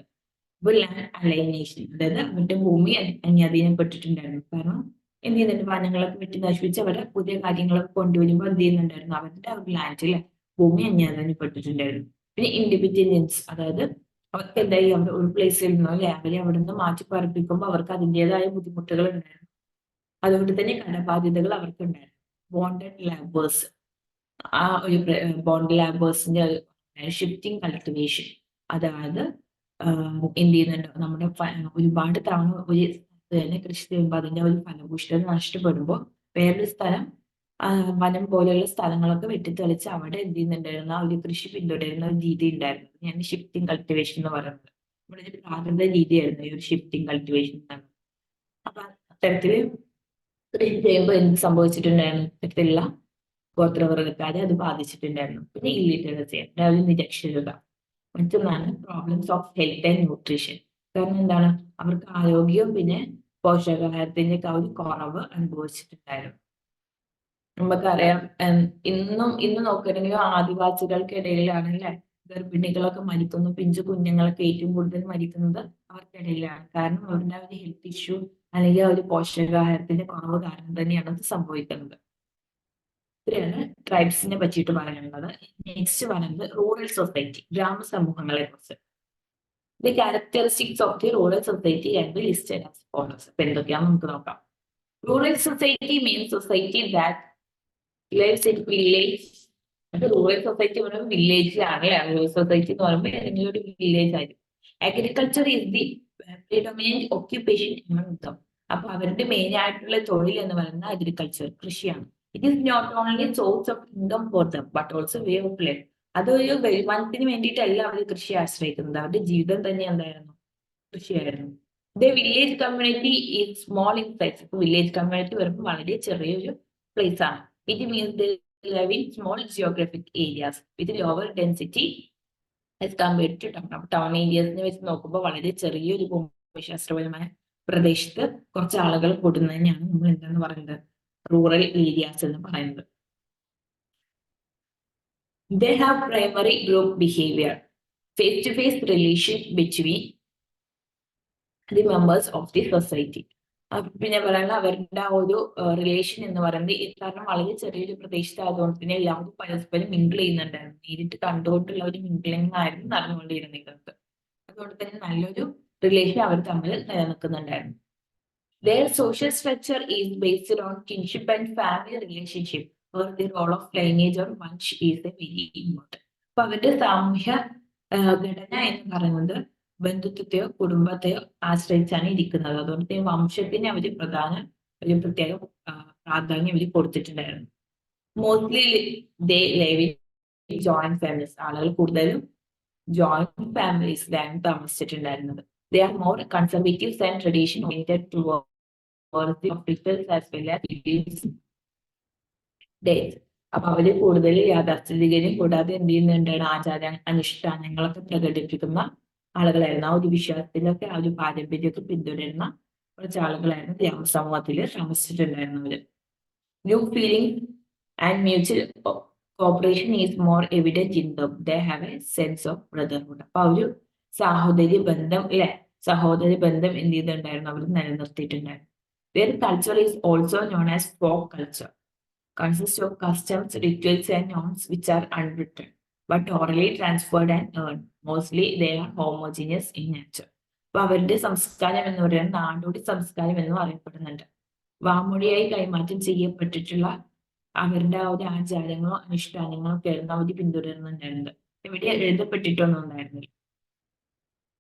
ലാൻഡ് അലൈനേഷൻ, അതായത് അവരുടെ ഭൂമി അന്യാധീനപ്പെട്ടിട്ടുണ്ടായിരുന്നു. കാരണം എന്ത് ചെയ്യുന്നുണ്ട്? വനങ്ങളൊക്കെ വെട്ടി നശിപ്പിച്ച് അവരെ പുതിയ കാര്യങ്ങളൊക്കെ കൊണ്ടുവരുമ്പോൾ എന്ത് ചെയ്യുന്നുണ്ടായിരുന്നു? അവരുടെ ഒരു ലാൻഡിലെ ഭൂമി അന്യാധീനപ്പെട്ടിട്ടുണ്ടായിരുന്നു. പിന്നെ ഇൻഡിപെൻഡൻസ്, അതായത് അവർക്ക് എന്തായി? അവിടെ ഒരു പ്ലേസിൽ നിന്നോ അല്ലെ അവരെ അവിടെ നിന്ന് മാറ്റി പാർപ്പിക്കുമ്പോൾ അവർക്ക് അതിൻ്റെതായ ബുദ്ധിമുട്ടുകൾ ഉണ്ടായിരുന്നു. അതുകൊണ്ട് തന്നെ കടബാധ്യതകൾ അവർക്ക് ഉണ്ടായിരുന്നു. ബോണ്ടഡ് ലാബേഴ്സ്, ആ ഒരു ബോണ്ട് ലാബേഴ്സിന്റെ ഷിഫ്റ്റിംഗ് കൾട്ടിവേഷൻ, അതായത് എന്ത് ചെയ്യുന്നുണ്ട്? നമ്മുടെ ഒരുപാട് തവണ ഒരു തന്നെ കൃഷി ചെയ്യുമ്പോൾ അതിന്റെ ഒരു ഫലഭൂഷ്ഠത നഷ്ടപ്പെടുമ്പോൾ വേറൊരു സ്ഥലം, വനം പോലെയുള്ള സ്ഥലങ്ങളൊക്കെ വെട്ടിത്തെളിച്ച് അവിടെ എന്ത് ചെയ്യുന്നുണ്ടായിരുന്നു? ആ ഒരു കൃഷി പിന്തുടരുന്ന ഒരു രീതി ഉണ്ടായിരുന്നു. ഞാൻ ഷിഫ്റ്റിംഗ് കൾട്ടിവേഷൻ എന്ന് പറയുന്നത് നമ്മുടെ ഒരു പ്രാകൃത രീതിയായിരുന്നു ഈ ഒരു ഷിഫ്റ്റിംഗ് കൾട്ടിവേഷൻ എന്നാണ്. അപ്പൊ അത്തരത്തില് കൃഷി ചെയ്യുമ്പോൾ എന്ത് സംഭവിച്ചിട്ടുണ്ടായിരുന്നു? ഇത്തരത്തിലുള്ള ഗോത്രവർഗക്കാരെ അത് ബാധിച്ചിട്ടുണ്ടായിരുന്നു. പിന്നെ ഇല്ലിറ്ററസി, അതായത് നിരക്ഷരത. മറ്റൊന്നാണ് problems of health and nutrition. കാരണം എന്താണ്? അവർക്ക് ആരോഗ്യവും പിന്നെ പോഷകാഹാരത്തിന്റെ ഒക്കെ ഒരു കുറവ് അനുഭവിച്ചിട്ടുണ്ടായിരുന്നു. നമുക്കറിയാം, ഇന്ന് നോക്കുകയാണെങ്കിൽ ആദിവാസികൾക്കിടയിലാണ് അല്ലെ ഗർഭിണികളൊക്കെ മരിക്കുന്നു, പിഞ്ചു കുഞ്ഞുങ്ങളൊക്കെ ഏറ്റവും കൂടുതൽ മരിക്കുന്നത് അവർക്കിടയിലാണ്. കാരണം അവരുടെ ഒരു ഹെൽത്ത് ഇഷ്യൂ അല്ലെങ്കിൽ ഒരു പോഷകാഹാരത്തിന്റെ കുറവ് കാരണം തന്നെയാണ് അത് സംഭവിക്കുന്നത്. ഇത്രയാണ് ട്രൈബ്സിനെ പറ്റിയിട്ട് പറയാനുള്ളത്. നെക്സ്റ്റ് പറയുന്നത് റൂറൽ സൊസൈറ്റി, ഗ്രാമസമൂഹങ്ങളെ കുറിച്ച്. The characteristics of the rural society and B listed as follows. അപ്പൊ എന്തൊക്കെയാണെന്ന് നമുക്ക് നോക്കാം. Rural society means society that lives in village. അത് റൂറൽ സൊസൈറ്റി പറയുമ്പോൾ വില്ലേജിലാണ് അല്ലെ. റൂറൽ സൊസൈറ്റി എന്ന് പറയുമ്പോൾ ഏതെങ്കിലും ഒരു വില്ലേജ് ആയിരിക്കും. Agriculture is the predominant occupation among them. അപ്പൊ അവരുടെ മെയിൻ ആയിട്ടുള്ള തൊഴിൽ എന്ന് പറയുന്നത് അഗ്രികൾച്ചർ, കൃഷിയാണ്. It is not only source of income for them but also way of life. അതൊരു വരുമാനത്തിന് വേണ്ടിയിട്ടല്ല അവർ കൃഷി ആശ്രയിക്കുന്നത്. അവരുടെ ജീവിതം തന്നെ എന്തായിരുന്നു? കൃഷിയായിരുന്നു. The village community is small in size. Village community വരുമ്പോൾ വളരെ ചെറിയൊരു പ്ലേസ് ആണ്. It means the live in small geographic areas with lower density as compared to town. Town ഏരിയസിനെ വെച്ച് നോക്കുമ്പോൾ വളരെ ചെറിയൊരു ഭൂമിശാസ്ത്രപരമായ പ്രദേശത്ത് കുറച്ച് ആളുകൾ കൂടുന്നതിനെയാണ് നമ്മൾ എന്തെന്ന് പറയുന്നത്? റൂറൽ ഏരിയാസ് എന്ന് പറയുന്നത്. They have primary group behavior, face-to-face relation between the members of the society. പിന്നെ പറയുന്നത് അവരുടെ ആ ഒരു റിലേഷൻ എന്ന് പറയുന്നത് കാരണം വളരെ ചെറിയൊരു പ്രദേശത്തായതുകൊണ്ട് തന്നെ എല്ലാവരും പരസ്പരം മിങ്കിൾ ചെയ്യുന്നുണ്ടായിരുന്നു. നേരിട്ട് കണ്ടുകൊണ്ടുള്ള ഒരു മിങ്കിളിംഗ് ആയിരുന്നു നടന്നുകൊണ്ടിരുന്നത്. അതുകൊണ്ട് തന്നെ നല്ലൊരു റിലേഷൻ അവർ തമ്മിൽ നിലനിൽക്കുന്നുണ്ടായിരുന്നു. Their social structure is based on kinship and family relationship, where the role of lineage or bunch is a very important. അപ്പൊ അവരുടെ സാമൂഹ്യ ഘടന എന്ന് പറയുന്നത് ബന്ധുത്വത്തെയോ കുടുംബത്തെയോ ആശ്രയിച്ചാണ് ഇരിക്കുന്നത്. അതുകൊണ്ട് തന്നെ വംശത്തിന് അവർ ഒരു പ്രത്യേക പ്രാധാന്യം അവർ കൊടുത്തിട്ടുണ്ടായിരുന്നു. Mostly they live in joint families. ആളുകൾ കൂടുതലും joint ഫാമിലീസിലാണ് താമസിച്ചിട്ടുണ്ടായിരുന്നത്. They are more conservative and tradition oriented towards the officials as well as religious days. അപ്പൊ അവര് കൂടുതൽ യാഥാസ്ഥിതികരും കൂടാതെ എന്ത് ചെയ്യുന്നുണ്ടാണ് ആചാര അനുഷ്ഠാനങ്ങളൊക്കെ പ്രകടിപ്പിക്കുന്ന ആളുകളായിരുന്നു. ആ ഒരു വിശ്വാസത്തിലൊക്കെ ആ ഒരു പാരമ്പര്യമൊക്കെ പിന്തുടരുന്ന കുറച്ച് ആളുകളായിരുന്നു ഗ്രാമസമൂഹത്തിൽ താമസിച്ചിട്ടുണ്ടായിരുന്നവര്. New feeling and mutual cooperation is more evident in them. They have a sense of brotherhood. അപ്പൊ ആ ഒരു സഹോദരി ബന്ധം സഹോദരി ബന്ധം എന്ത് ചെയ്തിട്ടുണ്ടായിരുന്നു അവർ നിലനിർത്തിയിട്ടുണ്ടായിരുന്നു. Their culture is also known as folk culture. Consists of customs, rituals and norms which are unwritten but orally transferred and earned. Mostly they are homogeneous in nature. അപ്പൊ അവരുടെ സംസ്കാരം എന്ന് പറയുന്നത് നാടോടി സംസ്കാരം എന്നും അറിയപ്പെടുന്നുണ്ട്. വാമൊഴിയായി കൈമാറ്റം ചെയ്യപ്പെട്ടിട്ടുള്ള അവരുടെ ആ ഒരു ആചാരങ്ങളോ അനുഷ്ഠാനങ്ങളോ ഒക്കെ ആയിരുന്നു അവർ പിന്തുടരുന്നുണ്ടായിരുന്നത്. ഇവിടെ എഴുതപ്പെട്ടിട്ടൊന്നും ഉണ്ടായിരുന്നില്ല.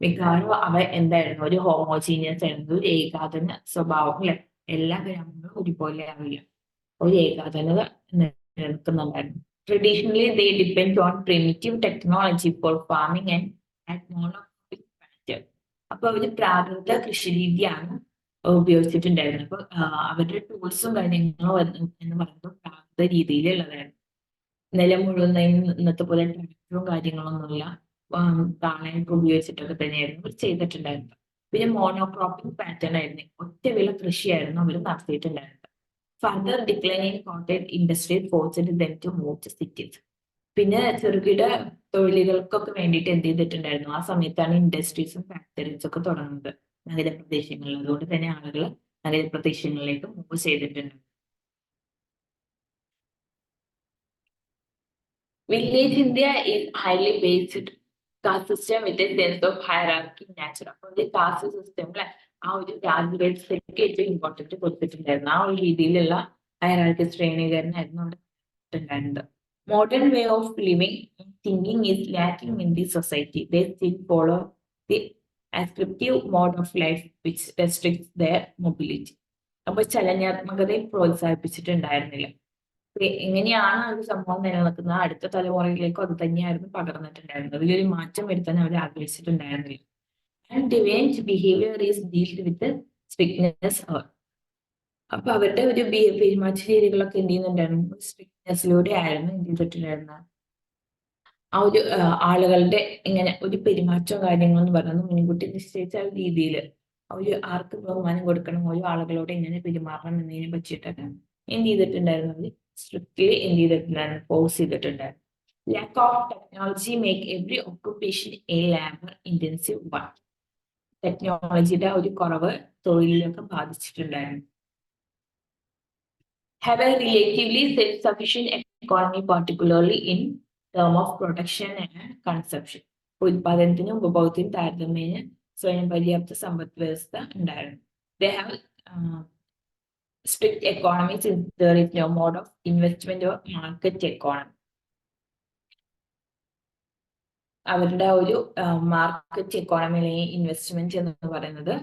മിക്കവാറും അവ എന്തായിരുന്നു ഒരു ഹോമോജീനിയസ് ആയിരുന്നു, ഒരു ഏകാതന സ്വഭാവം. അല്ലെ, എല്ലാ ഗ്രാമങ്ങളും ഒരുപോലെ ആവില്ല, ഒരു ഏകാതനത നിലനിൽക്കുന്നുണ്ടായിരുന്നു. Traditionally they depend on primitive technology for farming and monocropic pattern. അപ്പൊ അവര് പ്രാകൃത കൃഷി രീതിയാണ് ഉപയോഗിച്ചിട്ടുണ്ടായിരുന്നത്. അപ്പൊ അവരുടെ ടൂൾസും കാര്യങ്ങളും എന്ന് പറയുന്നത് പ്രാകൃത രീതിയിലുള്ളതായിരുന്നു. നിലം മുഴുവൻ ഇന്നത്തെ പോലെ ട്രാക്ടറും കാര്യങ്ങളൊന്നുമില്ല, താളയൊക്കെ ഉപയോഗിച്ചിട്ടൊക്കെ തന്നെയായിരുന്നു ചെയ്തിട്ടുണ്ടായിരുന്നത്. പിന്നെ മോണോക്രോപ്പിംഗ് പാറ്റേൺ ആയിരുന്നു, ഒറ്റ വിള കൃഷിയായിരുന്നു അവർ നടത്തിയിട്ടുണ്ടായിരുന്നത്. Further declining cottage industry forced them to move to cities. പിന്നെ ചെറുകിട തൊഴിലുകൾക്കൊക്കെ വേണ്ടിയിട്ട് എന്ത് ചെയ്തിട്ടുണ്ടായിരുന്നു, ആ സമയത്താണ് ഇൻഡസ്ട്രീസും ഫാക്ടറീസും ഒക്കെ തുടങ്ങുന്നത് നഗരപ്രദേശങ്ങളിൽ. അതുകൊണ്ട് തന്നെ ആളുകൾ നഗരപ്രദേശങ്ങളിലേക്ക് മൂവ് ചെയ്തിട്ടുണ്ട്. Village India is highly based caste system with a sense of hierarchy in nature. അപ്പോൾ ഒരു കാസ്റ്റ് സിസ്റ്റമിലെ ആ ഒരു ജാതികൾക്ക് ഏറ്റവും ഇമ്പോർട്ടൻറ്റ് കൊടുത്തിട്ടുണ്ടായിരുന്നു. ആ ഒരു രീതിയിലുള്ള ഹയറാർക്കി ശ്രേണീകരണമായിരുന്നു അവിടെ ഉണ്ടായിരുന്നത്. Modern way of living and thinking is lacking in the society. They still follow the ascriptive mode of life which restricts their mobility. അപ്പോൾ ചലനാത്മകതയെ പ്രോത്സാഹിപ്പിച്ചിട്ടുണ്ടായിരുന്നില്ല. എങ്ങനെയാണ് ഒരു സംഭവം നിലനിൽക്കുന്നത്, അടുത്ത തലമുറയിലേക്കും അത് തന്നെയായിരുന്നു പകർന്നിട്ടുണ്ടായിരുന്നത്. ഇതിലൊരു മാറ്റം വരുത്താൻ അവർ ആഗ്രഹിച്ചിട്ടുണ്ടായിരുന്നില്ല. And divines behaviour is dealed with strictness. അപ്പൊ അവരുടെ ഒരു പെരുമാറ്റ രീതികളൊക്കെ എന്ത് ചെയ്യുന്നുണ്ടായിരുന്നു, സ്ട്രിക്ട്നെസ്സിലൂടെ ആയിരുന്നു എന്ത് ചെയ്തിട്ടുണ്ടായിരുന്നത്. ആ ഒരു ആളുകളുടെ ഇങ്ങനെ ഒരു പെരുമാറ്റവും കാര്യങ്ങളെന്ന് പറയുന്നത് മുൻകൂട്ടി നിശ്ചയിച്ച രീതിയിൽ ഒരു ആർക്ക് ബഹുമാനം കൊടുക്കണം, ഓരോ ആളുകളോട് എങ്ങനെ പെരുമാറണം എന്നതിനെ പറ്റിയിട്ടൊക്കെ എന്ത് ചെയ്തിട്ടുണ്ടായിരുന്നു, സ്ട്രിക്ട്ലി എന്ത് ചെയ്തിട്ടുണ്ടായിരുന്നു, ഫോഴ്സ് ചെയ്തിട്ടുണ്ടായിരുന്നു. Lack of technology make every occupation A labour intensive one. ടെക്നോളജിയുടെ ഒരു കുറവ് തൊഴിലിലൊക്കെ ബാധിച്ചിട്ടുണ്ടായിരുന്നു. Have a relatively self-sufficient economy, particularly in term of production and consumption. ഉൽപാദനത്തിനും ഉപഭോഗത്തിനും താരതമ്യേന സ്വയം പര്യാപ്ത സമ്പദ് വ്യവസ്ഥ ഉണ്ടായിരുന്നു. They have strict economy since there is no mode of investment or market economy. അവരുടെ ഒരു മാർക്കറ്റ് എക്കോണമി അല്ലെങ്കിൽ ഇൻവെസ്റ്റ്മെന്റ് എന്ന് പറയുന്നത്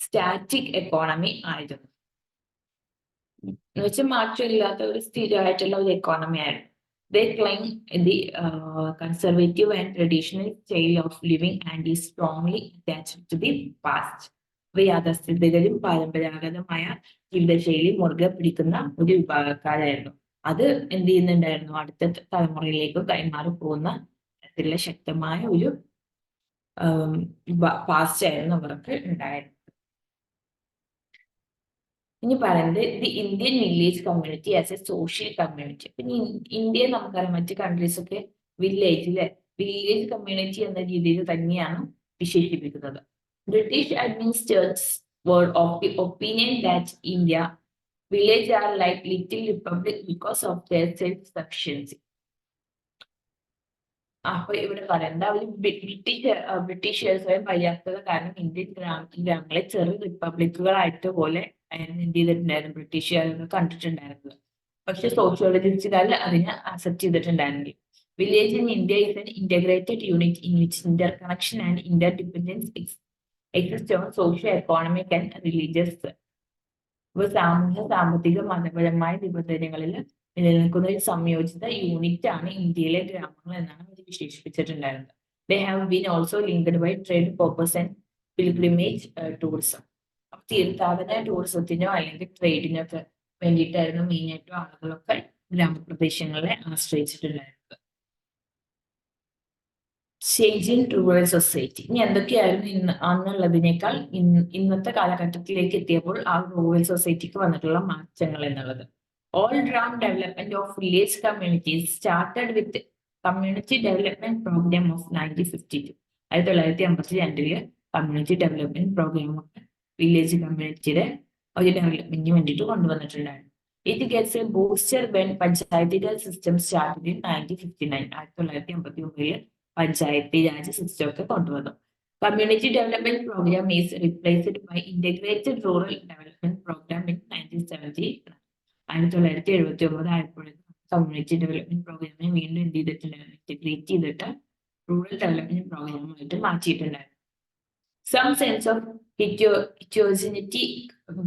സ്റ്റാറ്റിക് എക്കോണമി ആയിരുന്നു. എന്ന് വെച്ചാൽ മാറ്റമില്ലാത്ത ഒരു സ്ഥിരമായിട്ടുള്ള ഒരു എക്കോണമി ആയിരുന്നു. They cling the conservative and traditional style of living and is strongly attached to the past. യാഥാസ്ഥിതികരും പാരമ്പരാഗതമായ ജീവിതശൈലി മുറുകെ പിടിക്കുന്ന ഒരു വിഭാഗക്കാരായിരുന്നു. അത് എന്ത് ചെയ്യുന്നുണ്ടായിരുന്നു, അടുത്ത തലമുറയിലേക്ക് കൈമാറി പോകുന്ന തരത്തിലുള്ള ശക്തമായ ഒരു പാസ്റ്റ് ആയിരുന്നു അവർക്ക് ഉണ്ടായിരുന്നത്. ഇനി പറയുന്നത് the Indian village community as A social community. പിന്നെ ഇന്ത്യയെ നമുക്കറിയാം, മറ്റ് കൺട്രീസ് ഒക്കെ വില്ലേജ് കമ്മ്യൂണിറ്റി എന്ന രീതിയിൽ തന്നെയാണ് വിശേഷിപ്പിക്കുന്നത്. British administrators were of the opinion that India villages are like little republic because of their self-sufficiency. അപ്പൊ ഇവിടെ പറയുന്നത് അവർ ബ്രിട്ടീഷ് സ്വയം പര്യാപ്തത കാരണം ഇന്ത്യൻ ഗ്രാമങ്ങളെ ചെറു റിപ്പബ്ലിക്കുകളായിട്ട് പോലെ എന്ത് ചെയ്തിട്ടുണ്ടായിരുന്നു ബ്രിട്ടീഷുകാരൊക്കെ കണ്ടിട്ടുണ്ടായിരുന്നത്. പക്ഷെ സോഷ്യോളജിസ്റ്റുകാർ അതിനെ അക്സെപ്റ്റ് ചെയ്തിട്ടുണ്ടായിരുന്നില്ല. Village in India is an integrated unit in which interconnection and interdependence exist on socio economic and religious. ഇപ്പൊ സാമൂഹ്യ സാമ്പത്തിക മതപരമായ നിബന്ധനകളിൽ നിലനിൽക്കുന്ന ഒരു സംയോജിത യൂണിറ്റ് ആണ് ഇന്ത്യയിലെ ഗ്രാമങ്ങൾ എന്നാണ് അവർ വിശേഷിപ്പിച്ചിട്ടുണ്ടായിരുന്നത്. They have been also linked by trade purpose and pilgrimage tourism. അപ്പൊ തീർത്ഥാടന ടൂറിസത്തിനോ അല്ലെങ്കിൽ ട്രേഡിനൊക്കെ വേണ്ടിയിട്ടായിരുന്നു മെയിനായിട്ടും ആളുകളൊക്കെ ഗ്രാമപ്രദേശങ്ങളെ ആശ്രയിച്ചിട്ടുണ്ടായിരുന്നത്. Change in rural society. ഇനി എന്തൊക്കെയായിരുന്നു അന്നുള്ളതിനേക്കാൾ ഇന്നത്തെ കാലഘട്ടത്തിലേക്ക് എത്തിയപ്പോൾ ആ റൂറൽ സൊസൈറ്റിക്ക് വന്നിട്ടുള്ള മാറ്റങ്ങൾ എന്നുള്ളത്. All round development of village communities started with community development programme of 1952. 1952 community development programme ഒക്കെ വില്ലേജ് കമ്മ്യൂണിറ്റിയുടെ ഒരു ഡെവലപ്മെന്റിന് വേണ്ടിയിട്ട് കൊണ്ടുവന്നിട്ടുണ്ടായിരുന്നു. It gets a booster when പഞ്ചായത്തിക്കൽ system started in 1959. 1959 panchayati raj system ഒക്കെ കൊണ്ടുവന്നു. Community development programme is replaced by integrated rural development programme in 1970. 1979 ആയപ്പോഴേക്കും കമ്മ്യൂണിറ്റി ഡെവലപ്മെന്റ് പ്രോഗ്രാമിനെ വീണ്ടും എന്ത് ചെയ്തിട്ടുണ്ടായിരുന്നു, ഇന്റഗ്രേറ്റ് ചെയ്തിട്ട് റൂറൽ ഡെവലപ്മെന്റ് പ്രോഗ്രാമായിട്ട് മാറ്റിയിട്ടുണ്ടായിരുന്നു. Some sense of heterogeneity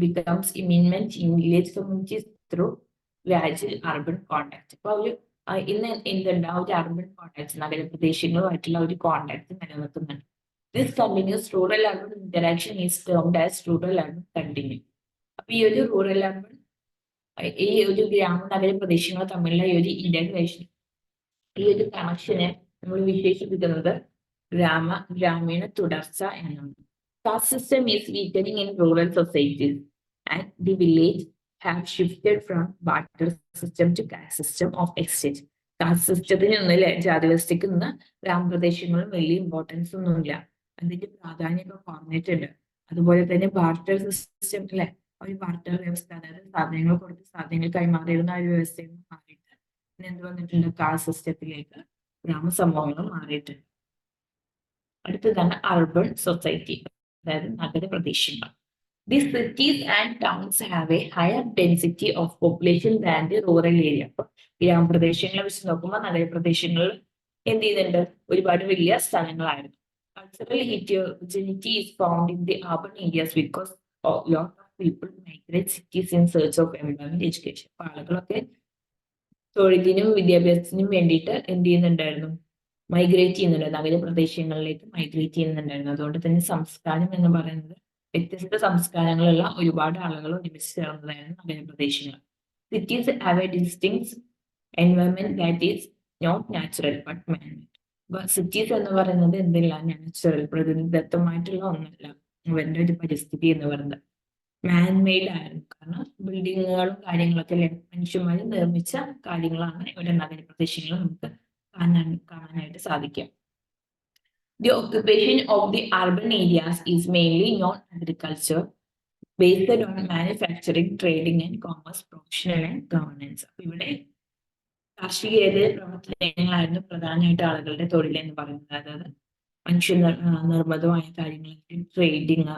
becomes imminent in village communities through gradual urban contact. അപ്പൊ ഒരു ഇന്ന് എന്തുണ്ടാവും, ഒരു അർബൻ കോണ്ടാക്ട് നഗരപ്രദേശങ്ങളുമായിട്ടുള്ള ഒരു കോണ്ടാക്ട് നിലനിൽക്കുന്നുണ്ട്. This continuous rural urban interaction is termed as rural urban continue. അപ്പൊ ഈ ഒരു റൂറൽ അർബൻ ഈ ഒരു ഗ്രാമ നഗര പ്രദേശങ്ങൾ തമ്മിലുള്ള ഈ ഒരു ഇന്റഗ്രേഷൻ, ഈ ഒരു കണക്ഷനെ നമ്മൾ വിശേഷിപ്പിക്കുന്നത് ഗ്രാമീണ തുടർച്ച എന്നാണ്. Caste system is weakening in rural societies and the village have shifted from barter system to caste system of exchange. Caste സിസ്റ്റത്തിന് ഒന്നുമില്ല, ജാതി വ്യവസ്ഥയ്ക്ക് നിന്ന് ഗ്രാമപ്രദേശങ്ങളും വലിയ ഇമ്പോർട്ടൻസ് ഒന്നുമില്ല, അതിന്റെ പ്രാധാന്യമൊക്കെ കുറഞ്ഞിട്ടുണ്ട്. അതുപോലെ തന്നെ ബാർട്ടർ സിസ്റ്റം അല്ലെ, ഒരു ബാർട്ടർ വ്യവസ്ഥ, അതായത് സാധനങ്ങൾ കൊടുത്ത് സാധനങ്ങൾ കൈമാറിയിരുന്ന ഒരു വ്യവസ്ഥയിൽ നിന്ന് മാറിയിട്ട് എന്ത് വന്നിട്ടുണ്ട്, കാസ്റ്റ് സിസ്റ്റത്തിലേക്ക് ഗ്രാമസമൂഹങ്ങൾ മാറിയിട്ടുണ്ട്. അടുത്തതാണ് അർബൻ സൊസൈറ്റി, അതായത് നഗരപ്രദേശങ്ങൾ. The cities and towns have a higher density of population than the rural area. ഗ്രാമപ്രദേശങ്ങളെ വെച്ച് നോക്കുമ്പോൾ നഗരപ്രദേശങ്ങളിൽ എന്ത് ചെയ്യുന്നുണ്ട്, ഒരുപാട് വലിയ സ്ഥലങ്ങളായിരുന്നു. Cultural heterogeneity is found in the urban areas because a lot of people migrate cities in search of employment, education. അപ്പൊ ആളുകളൊക്കെ തൊഴിലിനും വിദ്യാഭ്യാസത്തിനും വേണ്ടിയിട്ട് എന്ത് ചെയ്യുന്നുണ്ടായിരുന്നു, മൈഗ്രേറ്റ് ചെയ്യുന്നുണ്ട്, നഗരപ്രദേശങ്ങളിലേക്ക് മൈഗ്രേറ്റ് ചെയ്യുന്നുണ്ടായിരുന്നു. അതുകൊണ്ട് തന്നെ സംസ്കാരം എന്ന് പറയുന്നത് വ്യത്യസ്ത സംസ്കാരങ്ങളുള്ള ഒരുപാട് ആളുകൾ ഒരുമിച്ച് ചേർന്നതായിരുന്നു നഗരപ്രദേശങ്ങൾ. Cities have a distinct environment that is not natural but manmade. അപ്പൊ സിറ്റീസ് എന്ന് പറയുന്നത് എന്തില്ല, നാച്ചുറൽ പ്രകൃതിദത്തമായിട്ടുള്ള ഒന്നല്ല, അവരുടെ ഒരു പരിസ്ഥിതി എന്ന് പറയുന്നത് മാൻമെയ്ഡ് ആയിരുന്നു. കാരണം ബിൽഡിങ്ങുകളും കാര്യങ്ങളൊക്കെ മനുഷ്യന്മാർ നിർമ്മിച്ച കാര്യങ്ങളാണ് ഇവിടെ നഗരപ്രദേശങ്ങളിൽ നമുക്ക് കാണാനായിട്ട് സാധിക്കുക. The occupation of the urban areas is mainly non-agriculture, based on manufacturing, trading and commerce, professional and governance. അപ്പൊ ഇവിടെ കാർഷികേതര പ്രവർത്തനങ്ങളായിരുന്നു പ്രധാനമായിട്ട് ആളുകളുടെ തൊഴിൽ എന്ന് പറയുന്നത്. അതായത് മനുഷ്യ നിർമ്മിതമായ കാര്യങ്ങൾ, ട്രേഡിങ്,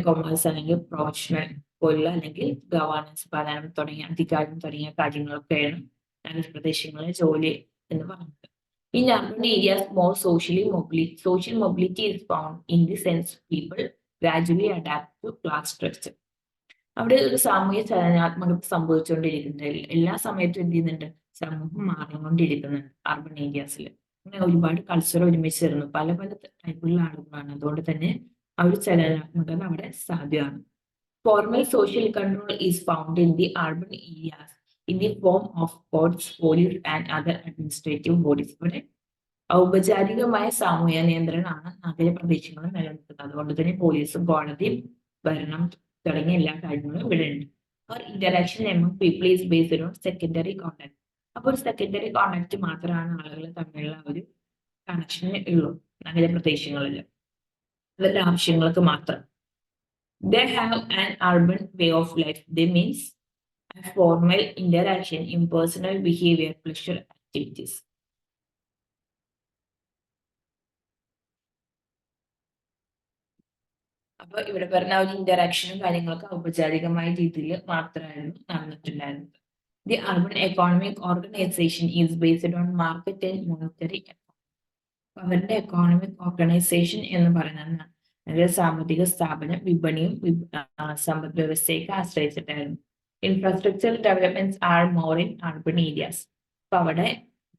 കൊമേഴ്സ് അല്ലെങ്കിൽ പ്രൊഫഷണൽ പോലുള്ള അല്ലെങ്കിൽ ഗവേണൻസ്, ഭരണം തുടങ്ങിയ അധികാരം തുടങ്ങിയ കാര്യങ്ങളൊക്കെയാണ് നഗരപ്രദേശങ്ങളിലെ ജോലി എന്ന് പറയുന്നത്. In urban areas, more social mobility is found in the sense people gradually adapt to class structure. അവിടെ ഒരു സാമൂഹ്യ ചലനാത്മകത സംഭവിച്ചുകൊണ്ടിരിക്കുന്നുണ്ട്. എല്ലാ സമയത്തും എന്ത് ചെയ്യുന്നുണ്ട്, സമൂഹം മാറിക്കൊണ്ടിരിക്കുന്നുണ്ട് അർബൻ ഏരിയാസിൽ. അങ്ങനെ ഒരുപാട് കൾച്ചർ ഒരുമിച്ച് ചേർന്നു, പല പല ടൈപ്പിലുള്ള ആളുകളാണ്. അതുകൊണ്ട് തന്നെ ആ ഒരു ചലനാത്മകത അവിടെ സാധ്യമാണ്. Formal social control is found in the urban areas in the form of courts, police and other administrative bodies. ഇവിടെ ഔപചാരികമായ സാമൂഹ്യ നിയന്ത്രണമാണ് നഗരപ്രദേശങ്ങളിൽ നിലനിൽക്കുന്നത്. അതുകൊണ്ട് തന്നെ പോലീസും കോടതിയും ഭരണം തുടങ്ങിയ എല്ലാ കാര്യങ്ങളും ഇവിടെ ഉണ്ട്. Or interaction among people is based on secondary contact. അപ്പോൾ സെക്കൻഡറി കോണ്ടാക്ട് മാത്രമാണ് ആളുകൾ തമ്മിലുള്ള ഒരു കണക്ഷൻ ഉള്ളൂ നഗരപ്രദേശങ്ങളിൽ. അവരുടെ ആവശ്യങ്ങൾക്ക് മാത്രം. They have an urban way of life. They means a formal interaction, impersonal behavior, pleasure activities. അപ്പൊ ഇവിടെ പറഞ്ഞ ഒരു ഇന്ററാക്ഷനും കാര്യങ്ങളൊക്കെ ഔപചാരികമായ രീതിയിൽ മാത്രമായിരുന്നു നടന്നിട്ടുണ്ടായിരുന്നത്. The urban economic organisation is based on market and monetary. അവരുടെ എക്കോണമിക് ഓർഗനൈസേഷൻ എന്ന് പറയുന്നത് അതായത് സാമ്പത്തിക സ്ഥാപനം വിപണിയും സമ്പദ് വ്യവസ്ഥയൊക്കെ ആശ്രയിച്ചിട്ടായിരുന്നു. Infrastructure developments are more in urban areas. അപ്പൊ അവിടെ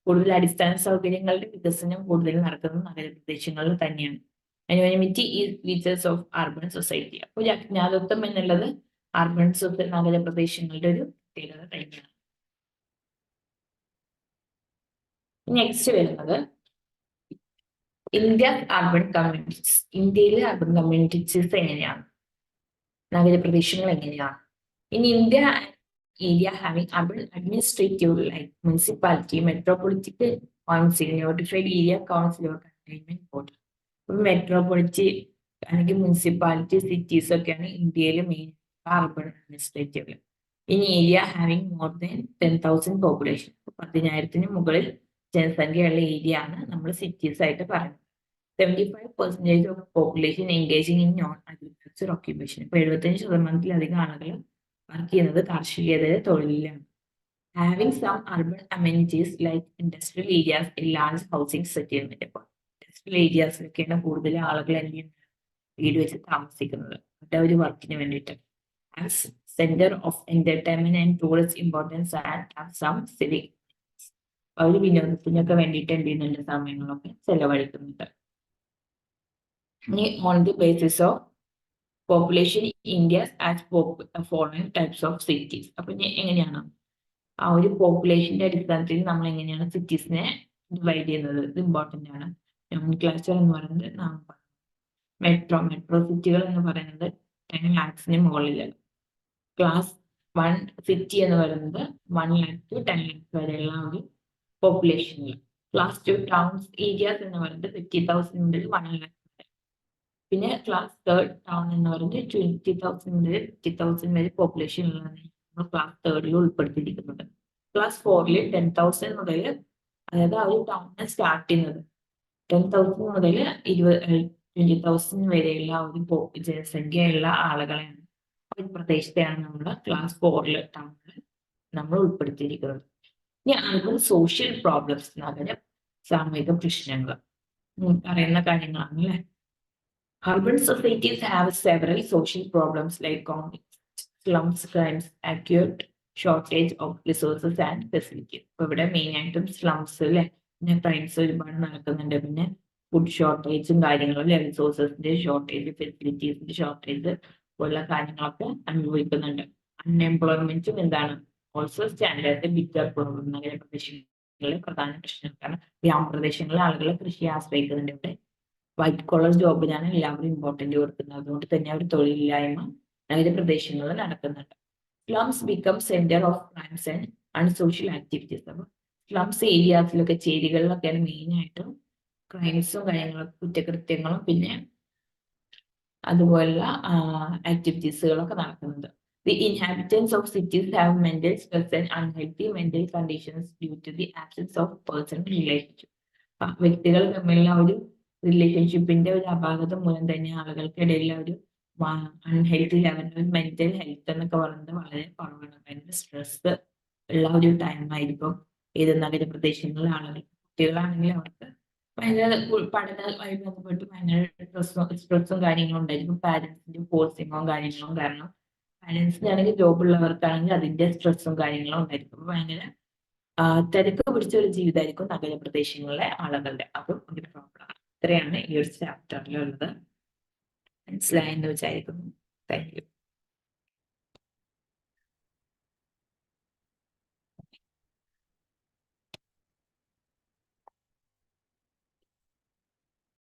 കൂടുതൽ അടിസ്ഥാന സൗകര്യങ്ങളുടെ വികസനം കൂടുതൽ നടക്കുന്നത് നഗരപ്രദേശങ്ങളിൽ തന്നെയാണ്. Anonymity is features of urban society. അപ്പോൾ അജ്ഞാതത്വം എന്നുള്ളത് അർബൻ നഗരപ്രദേശങ്ങളുടെ ഒരു പ്രത്യേകത തന്നെയാണ്. നെക്സ്റ്റ് വരുന്നത് ഇന്ത്യ അർബൻ കമ്മ്യൂണിറ്റീസ്. ഇന്ത്യയിലെ അർബൻ കമ്മ്യൂണിറ്റീസ് എങ്ങനെയാണ്, നഗരപ്രദേശങ്ങൾ എങ്ങനെയാണ്? In India area having urban administrative like municipality, metropolitan council, notified area council or containment board. മെട്രോപൊളിറ്റി അല്ലെങ്കിൽ മുനിസിപ്പാലിറ്റി, സിറ്റീസ് ഒക്കെയാണ് ഇന്ത്യയിലെ main urban administrative. In area having more than 10,000 population. 10,000 മുകളിൽ ജനസംഖ്യയുള്ള ഏരിയ ആണ് നമ്മൾ സിറ്റീസ് ആയിട്ട് പറയുന്നത്. 75% of population engaging in non agriculture occupation. ഇപ്പൊ 75%-ലധികം ആളുകൾ വർക്ക് ചെയ്യുന്നത് കാർഷികേതര തൊഴിലിലാണ്. Having some urban amenities like industrial areas, large housing settlement. ഇപ്പോൾ ഇൻഡസ്ട്രിയൽ ഏരിയാസിലൊക്കെയാണ് കൂടുതൽ ആളുകൾ വീട് വെച്ച് താമസിക്കുന്നത് അവരുടെ ഒരു വർക്കിന് വേണ്ടിയിട്ട്. As centre of entertainment and tourist importance and some civic. അവർ വിനോദത്തിനൊക്കെ വേണ്ടിയിട്ട് എന്ത് ചെയ്യുന്നുണ്ട്, സമയങ്ങളൊക്കെ ചെലവഴിക്കുന്നുണ്ട്. ഇനി on the basis of population India as following types of cities. അപ്പൊ ഇനി എങ്ങനെയാണ് ആ ഒരു പോപ്പുലേഷന്റെ അടിസ്ഥാനത്തിൽ നമ്മൾ എങ്ങനെയാണ് സിറ്റീസിനെ ഡിവൈഡ് ചെയ്യുന്നത്? ഇത് ഇമ്പോർട്ടന്റ് ആണ്. നോമെൻക്ലേച്ചർ എന്ന് പറയുന്നത് മെട്രോ സിറ്റികൾ എന്ന് പറയുന്നത് 10 lakhs മുകളിൽ. ക്ലാസ് 1 സിറ്റി എന്ന് പറയുന്നത് 1 lakh to 10 lakhs വരെയുള്ള ഒരു പോപ്പുലേഷനിൽ. ക്ലാസ് 2 ടൗൺസ് ഏരിയാസ് എന്ന് പറയുന്നത് 50,000 മുതൽ 1 lakh വരെ. പിന്നെ ക്ലാസ് 3 ടൗൺ എന്ന് പറയുന്നത് 20,000 മുതൽ 50,000 വരെ പോപ്പുലേഷൻ ഉള്ളതാണ് ക്ലാസ് 3 ഉൾപ്പെടുത്തിയിരിക്കുന്നത്. ക്ലാസ് 4 10,000 മുതൽ, അതായത് ആ ഒരു ടൗണിനെ സ്റ്റാർട്ട് ചെയ്യുന്നത് 10,000 മുതൽ 20,000 വരെയുള്ള ഒരു ജനസംഖ്യയുള്ള ആളുകളെയാണ് ഒരു പ്രദേശത്തെയാണ് നമ്മൾ ക്ലാസ് 4 ടൗണിൽ നമ്മൾ ഉൾപ്പെടുത്തിയിരിക്കുന്നത്. ഇനി അർബൻ സോഷ്യൽ പ്രോബ്ലംസ്, നഗര സാമൂഹിക പ്രശ്നങ്ങൾ അറിയുന്ന കാര്യങ്ങളാണ് അല്ലേ. Urban societies have several social problems like conflict, slums, crimes, acute shortage of resources and facilities. ഇപ്പൊ ഇവിടെ മെയിൻ ആയിട്ടും സ്ലംസ് അല്ലെ, പിന്നെ ക്രൈംസ് ഒരുപാട് നടക്കുന്നുണ്ട്, പിന്നെ ഫുഡ് ഷോർട്ടേജും കാര്യങ്ങളും അല്ലെ, റിസോഴ്സസിന്റെ ഷോർട്ടേജ്, ഫെസിലിറ്റീസിന്റെ ഷോർട്ടേജ് പോലുള്ള കാര്യങ്ങളൊക്കെ അനുഭവിക്കുന്നുണ്ട്. അൺഎംപ്ലോയ്മെന്റും എന്താണ് ഓൾസോ സ്റ്റാൻഡേർഡ് ബിഗർ പ്രോബ്ലം. നഗരപ്രദേശങ്ങളിലെ പ്രധാന പ്രശ്നങ്ങളാണ്. ഗ്രാമപ്രദേശങ്ങളിലെ ആളുകൾ കൃഷിയെ ആശ്രയിക്കുന്നുണ്ട്. ഇവിടെ വൈറ്റ് കോളർ ജോബിനാണ് എല്ലാവരും ഇമ്പോർട്ടന്റ് കൊടുക്കുന്നത്. അതുകൊണ്ട് തന്നെ അവർ തൊഴിലില്ലായ്മ നഗരപ്രദേശങ്ങളിൽ നടക്കുന്നുണ്ട്. Slums become centre of crimes and unsocial activities. അപ്പൊ സ്ലംസ് ഏരിയാസിലൊക്കെ, ചേരികളിലൊക്കെയാണ് മെയിൻ ആയിട്ടും ക്രൈംസും കാര്യങ്ങളും കുറ്റകൃത്യങ്ങളും പിന്നെ അതുപോലുള്ള ആക്ടിവിറ്റീസുകളൊക്കെ നടക്കുന്നത്. The inhabitants of cities have mental stress and unhealthy mental conditions due to the absence of personal relationship. വ്യക്തികൾ തമ്മിലുള്ള ഒരു റിലേഷൻഷിപ്പിന്റെ ഒരു അപാകത മൂലം തന്നെ ആളുകൾക്കിടയിലുള്ള ഒരു അൺഹെൽത്തി ലെവലിൽ മെന്റൽ ഹെൽത്ത് എന്നൊക്കെ പറയുന്നത് വളരെ കുറവാണ്. ഭയങ്കര സ്ട്രെസ് ഉള്ള ഒരു ടൈം ആയിരിക്കും ഏത് നഗരപ്രദേശങ്ങളിലെ ആളുകൾ. കുട്ടികളാണെങ്കിൽ അവർക്ക് ഭയങ്കര പഠനവുമായി ബന്ധപ്പെട്ട് ഭയങ്കര സ്ട്രെസ്സും കാര്യങ്ങളും ഉണ്ടായിരിക്കും. പാരന്റ്സിന്റെ ഫോഴ്സിങ്ങും കാര്യങ്ങളും കാരണം പാരന്റ്സിനാണെങ്കിൽ ജോബ് ഉള്ളവർക്കാണെങ്കിൽ അതിന്റെ സ്ട്രെസ്സും കാര്യങ്ങളും ഉണ്ടായിരിക്കും. ഭയങ്കര തിരക്ക് പിടിച്ച ഒരു ജീവിതമായിരിക്കും നഗരപ്രദേശങ്ങളിലെ ആളുകളുടെ. അതും ഒരു പ്രോബ്ലമാണ്. ഇത്രയാണ് ഈ ഒരു ചാപ്റ്ററിലുള്ളത്. മനസ്സിലായെന്ന് വിചാരിക്കുന്നു. Thank you.